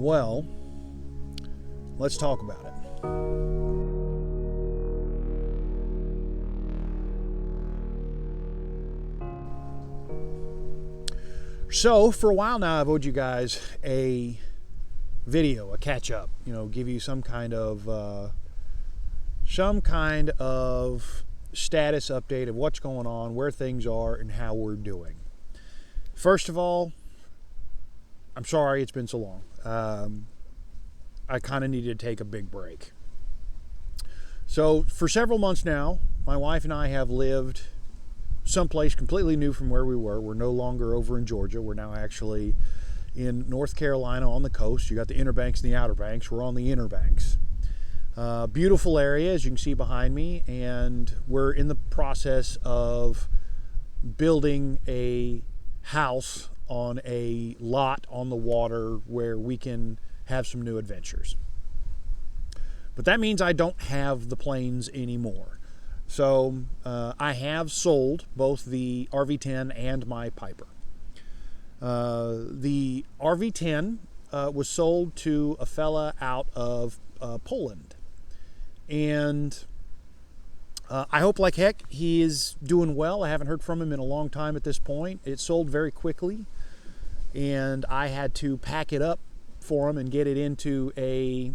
Well, let's talk about it. So, for a while now, I've owed you guys a video, a catch-up. Give you some kind of status update of what's going on, where things are, and how we're doing. First of all, I'm sorry it's been so long. I kind of needed to take a big break. So for several months now, my wife and I have lived someplace completely new from where we were. We're no longer over in Georgia. We're now actually in North Carolina on the coast. You got the Inner Banks and the Outer Banks. We're on the Inner Banks. Beautiful area, as you can see behind me, and we're in the process of building a house on a lot on the water where we can have some new adventures. But that means I don't have the planes anymore. So I have sold both the RV-10 and my Piper. The RV-10 was sold to a fella out of Poland. And I hope like heck he is doing well. I haven't heard from him in a long time at this point. It sold very quickly, and I had to pack it up for him and get it into a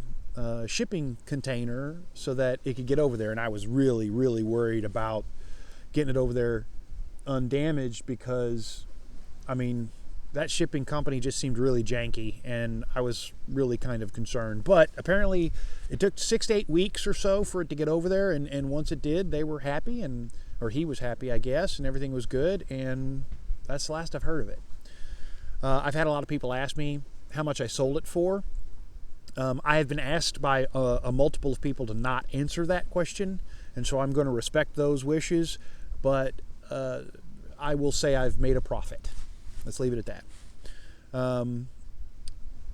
shipping container so that it could get over there. And I was really, really worried about getting it over there undamaged because, that shipping company just seemed really janky, and I was really kind of concerned. But apparently it took 6 to 8 weeks or so for it to get over there, and once it did, they were happy, or he was happy, I guess, and everything was good, and that's the last I've heard of it. I've had a lot of people ask me how much I sold it for. I have been asked by a multiple of people to not answer that question, and so I'm going to respect those wishes, but I will say I've made a profit. Let's leave it at that.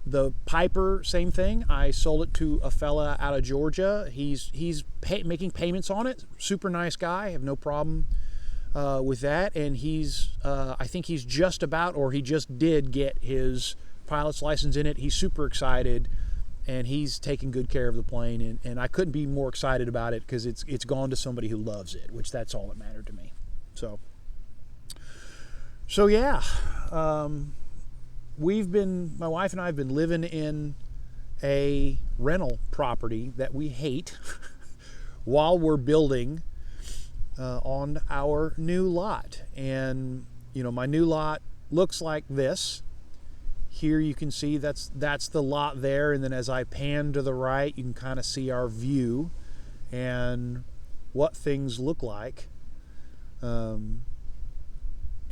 The Piper, same thing. I sold it to a fella out of Georgia. He's making payments on it. Super nice guy. I have no problem with that. And I think he's just about, or he just did get his pilot's license in it. He's super excited, and he's taking good care of the plane. And I couldn't be more excited about it because it's gone to somebody who loves it, which that's all that mattered to me. So yeah, my wife and I have been living in a rental property that we hate while we're building on our new lot. And my new lot looks like this. Here you can see that's the lot there, and then as I pan to the right, you can kind of see our view and what things look like.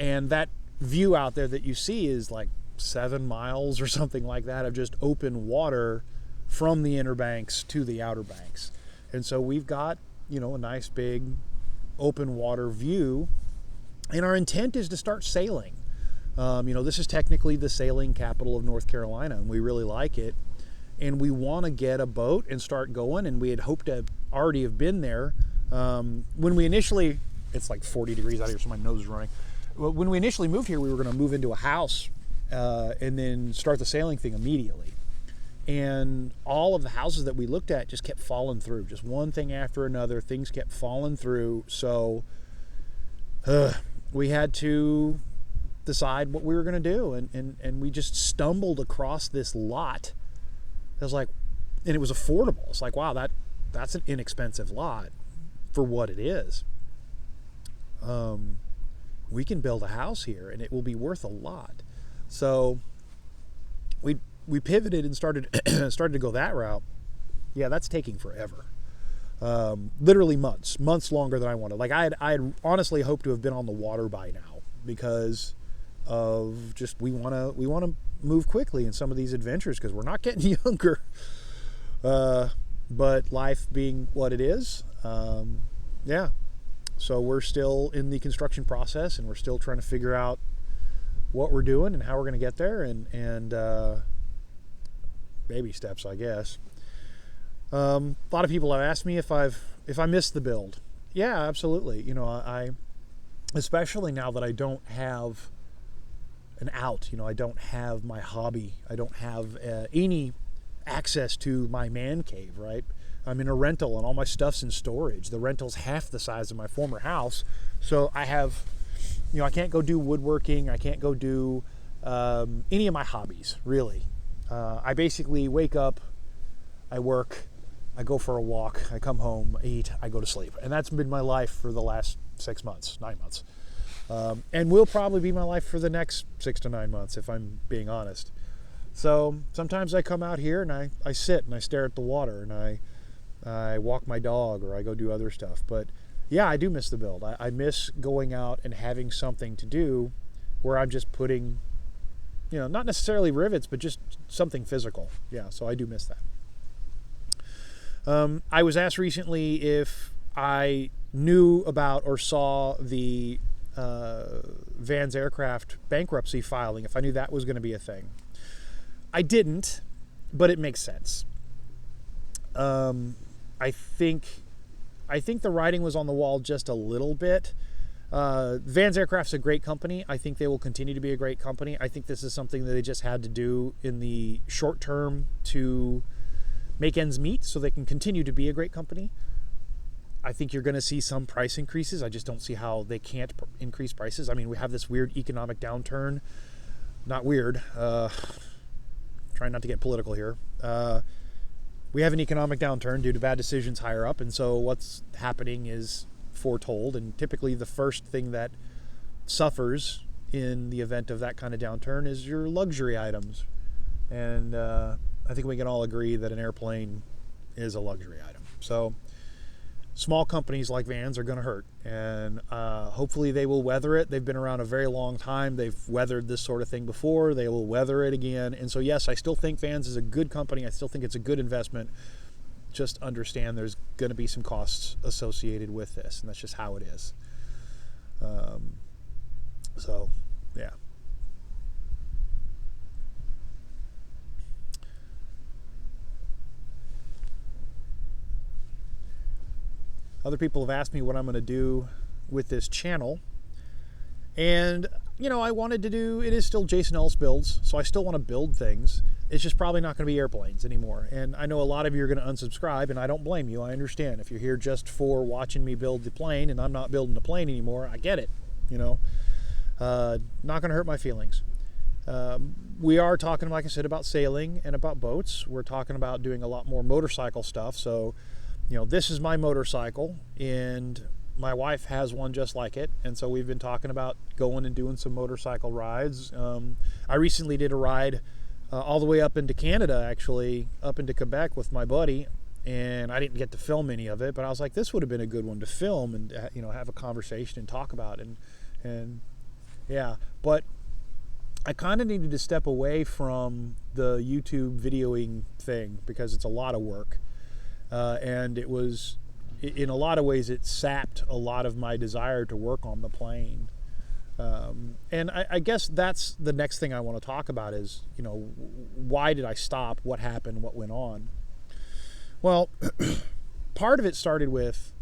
And that view out there that you see is like 7 miles or something like that of just open water from the Inner Banks to the Outer Banks. And so we've got, a nice big open water view, and our intent is to start sailing. This is technically the sailing capital of North Carolina, and we really like it. And we want to get a boat and start going, and we had hoped to already have been there. When we initially, it's like 40 degrees out here, so my nose is running. When we initially moved here, we were going to move into a house and then start the sailing thing immediately. And all of the houses that we looked at just kept falling through. Just one thing after another, things kept falling through. So we had to decide what we were going to do. And we just stumbled across this lot. It was like, and it was affordable. It's like, wow, that's an inexpensive lot for what it is. We can build a house here and it will be worth a lot. So we pivoted and started to go that route. Yeah, that's taking forever. Literally months longer than I wanted. Like I had honestly hoped to have been on the water by now because of just we want to move quickly in some of these adventures because we're not getting younger. But life being what it is, yeah. So we're still in the construction process, and we're still trying to figure out what we're doing and how we're going to get there, and baby steps, I guess. A lot of people have asked me if I missed the build. Yeah, absolutely. I especially now that I don't have an out. You know, I don't have my hobby. I don't have any access to my man cave, right? I'm in a rental and all my stuff's in storage. The rental's half the size of my former house. So I have, you know, I can't go do woodworking. I can't go do any of my hobbies, really. I basically wake up, I work, I go for a walk, I come home, I eat, I go to sleep. And that's been my life for the last 6 months, 9 months. And will probably be my life for the next 6 to 9 months, if I'm being honest. So sometimes I come out here and I sit and I stare at the water and I walk my dog or I go do other stuff. But yeah, I do miss the build. I miss going out and having something to do where I'm just putting, you know, not necessarily rivets, but just something physical. Yeah, so I do miss that. I was asked recently if I knew about or saw the Vans Aircraft bankruptcy filing, if I knew that was going to be a thing. I didn't, but it makes sense. I think the writing was on the wall just a little bit. Vans Aircraft's a great company. I think they will continue to be a great company. I think this is something that they just had to do in the short term to make ends meet so they can continue to be a great company. I think you're going to see some price increases. I just don't see how they can't increase prices. I mean, we have this weird economic downturn. Not weird. Trying not to get political here. We have an economic downturn due to bad decisions higher up, and so what's happening is foretold, and typically the first thing that suffers in the event of that kind of downturn is your luxury items. And I think we can all agree that an airplane is a luxury item. So small companies like Vans are going to hurt, and hopefully they will weather it. They've been around a very long time. They've weathered this sort of thing before. They will weather it again. And so, yes, I still think Vans is a good company. I still think it's a good investment. Just understand there's going to be some costs associated with this, and that's just how it is. So, yeah. Other people have asked me what I'm going to do with this channel. And, you know, I wanted to do, it is still Jason Ellis Builds, so I still want to build things. It's just probably not going to be airplanes anymore. And I know a lot of you are going to unsubscribe, and I don't blame you. I understand. If you're here just for watching me build the plane and I'm not building the plane anymore, I get it, you know. Not going to hurt my feelings. We are talking, like I said, about sailing and about boats. We're talking about doing a lot more motorcycle stuff. So, you know, this is my motorcycle, and my wife has one just like it, and so we've been talking about going and doing some motorcycle rides. I recently did a ride all the way up into Canada, actually, up into Quebec with my buddy, and I didn't get to film any of it, but I was like, this would have been a good one to film and, you know, have a conversation and talk about, and yeah. But I kind of needed to step away from the YouTube videoing thing because it's a lot of work. And it was, in a lot of ways, it sapped a lot of my desire to work on the plane. And I guess that's the next thing I want to talk about is, you know, why did I stop? What happened? What went on? Well, part of it started with,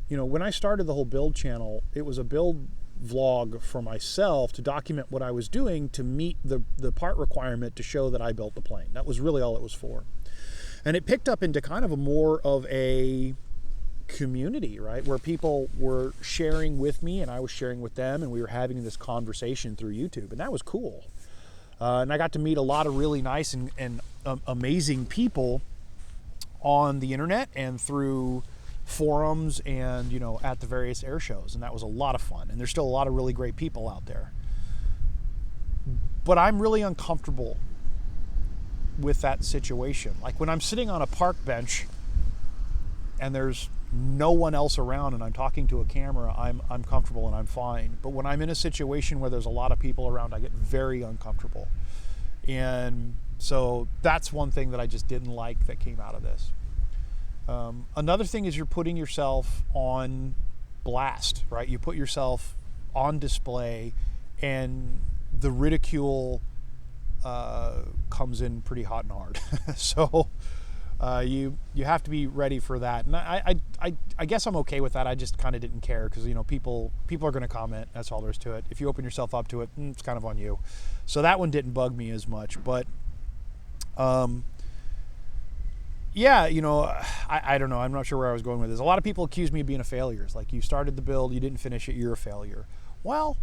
you know, when I started the whole build channel, it was a build vlog for myself to document what I was doing to meet the part requirement to show that I built the plane. That was really all it was for. And it picked up into kind of a more of a community, right? Where people were sharing with me and I was sharing with them, and we were having this conversation through YouTube, and that was cool. And I got to meet a lot of really nice and amazing people on the internet and through forums and, you know, at the various air shows, and that was a lot of fun. And there's still a lot of really great people out there. But I'm really uncomfortable with that situation. Like when I'm sitting on a park bench and there's no one else around and I'm talking to a camera, I'm comfortable and I'm fine. But when I'm in a situation where there's a lot of people around, I get very uncomfortable. And so that's one thing that I just didn't like that came out of this. Another thing is you're putting yourself on blast, right? You put yourself on display, and the ridicule comes in pretty hot and hard. So You have to be ready for that, and I guess I'm okay with that. I just kind of didn't care because people are going to comment. That's all there is to it. If you open yourself up to it, it's kind of on you. So that one didn't bug me as much, but yeah, I don't know. I'm not sure where I was going with this. A lot of people accuse me of being a failure. It's like, you started the build, you didn't finish it, you're a failure. Well,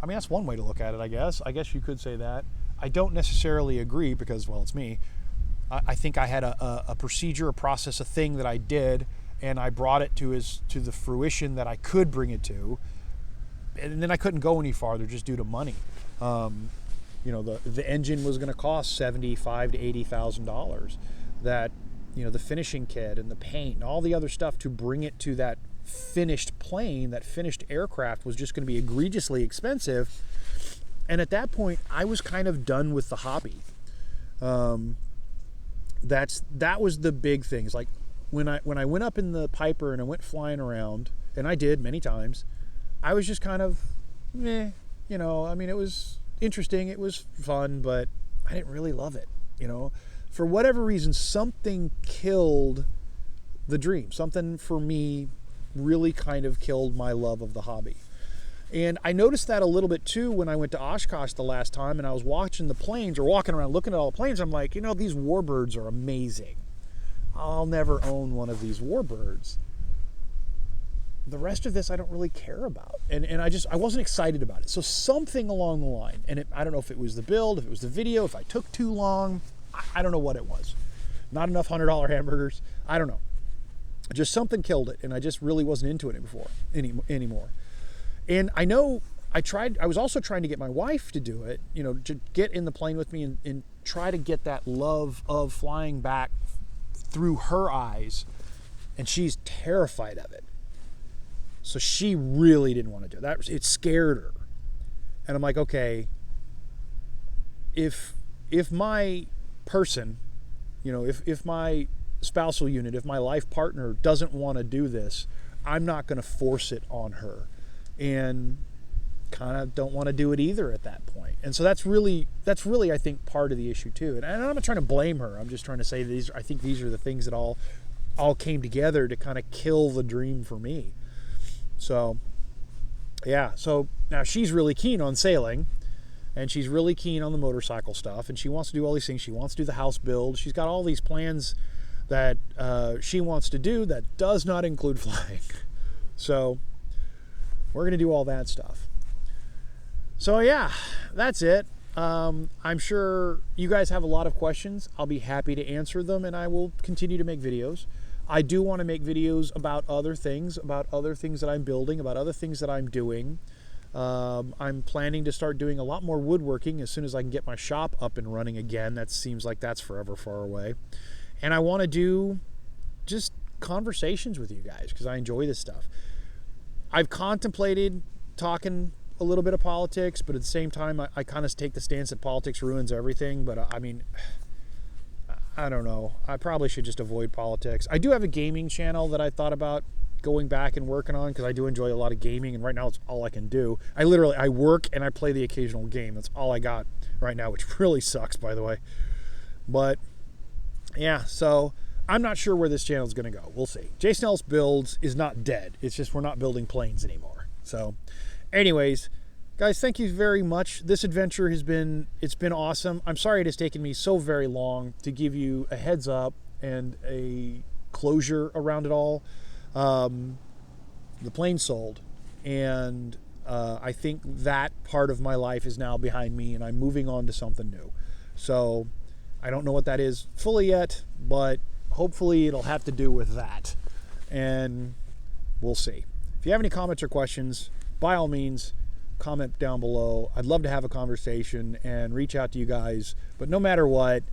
I mean, that's one way to look at it, I guess. I guess you could say that. I don't necessarily agree because, well, it's me. I think I had a procedure, a process, a thing that I did, and I brought it to the fruition that I could bring it to, and then I couldn't go any farther just due to money. The engine was going to cost $75,000 to $80,000. That, the finishing kit and the paint and all the other stuff to bring it to that finished plane, that finished aircraft, was just going to be egregiously expensive. And at that point, I was kind of done with the hobby. That was the big things. Like when I went up in the Piper and I went flying around, and I did many times, I was just kind of meh. I mean, it was interesting, it was fun, but I didn't really love it. For whatever reason, something killed the dream. Something for me really kind of killed my love of the hobby. And I noticed that a little bit too when I went to Oshkosh the last time and I was watching the planes, or walking around looking at all the planes. I'm like, these warbirds are amazing. I'll never own one of these warbirds. The rest of this I don't really care about. And I wasn't excited about it. So something along the line, and I don't know if it was the build, if it was the video, if I took too long, I don't know what it was. Not enough $100 hamburgers. I don't know. Just something killed it, and I just really wasn't into it anymore. And I know I was also trying to get my wife to do it, to get in the plane with me and try to get that love of flying back through her eyes. And she's terrified of it. So she really didn't want to do it. It scared her. And I'm like, okay, if my person, if my spousal unit, if my life partner doesn't want to do this, I'm not going to force it on her. And kind of don't want to do it either at that point. And so that's really I think part of the issue too. And I'm not trying to blame her. I'm just trying to say I think these are the things that all came together to kind of kill the dream for me. So yeah, so now she's really keen on sailing, and she's really keen on the motorcycle stuff, and she wants to do all these things. She wants to do the house build. She's got all these plans that she wants to do that does not include flying. So we're going to do all that stuff. So yeah, that's it. I'm sure you guys have a lot of questions. I'll be happy to answer them, and I will continue to make videos. I do want to make videos about other things that I'm building, about other things that I'm doing. I'm planning to start doing a lot more woodworking as soon as I can get my shop up and running again. That seems like that's forever far away. And I want to do just conversations with you guys because I enjoy this stuff. I've contemplated talking a little bit of politics, but at the same time, I kind of take the stance that politics ruins everything. But I mean, I don't know. I probably should just avoid politics. I do have a gaming channel that I thought about going back and working on because I do enjoy a lot of gaming, and right now it's all I can do. I work and I play the occasional game. That's all I got right now, which really sucks, by the way. But yeah, so I'm not sure where this channel is going to go. We'll see. Jay Snell's Builds is not dead. It's just we're not building planes anymore. So anyways, guys, thank you very much. This adventure it's been awesome. I'm sorry it has taken me so very long to give you a heads up and a closure around it all. The plane sold, and I think that part of my life is now behind me, and I'm moving on to something new. So I don't know what that is fully yet, but hopefully it'll have to do with that, and we'll see. If you have any comments or questions, by all means, comment down below. I'd love to have a conversation and reach out to you guys, but no matter what,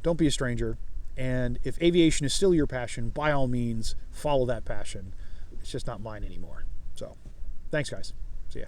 don't be a stranger. And if aviation is still your passion, by all means, follow that passion. It's just not mine anymore. So, thanks, guys. See ya.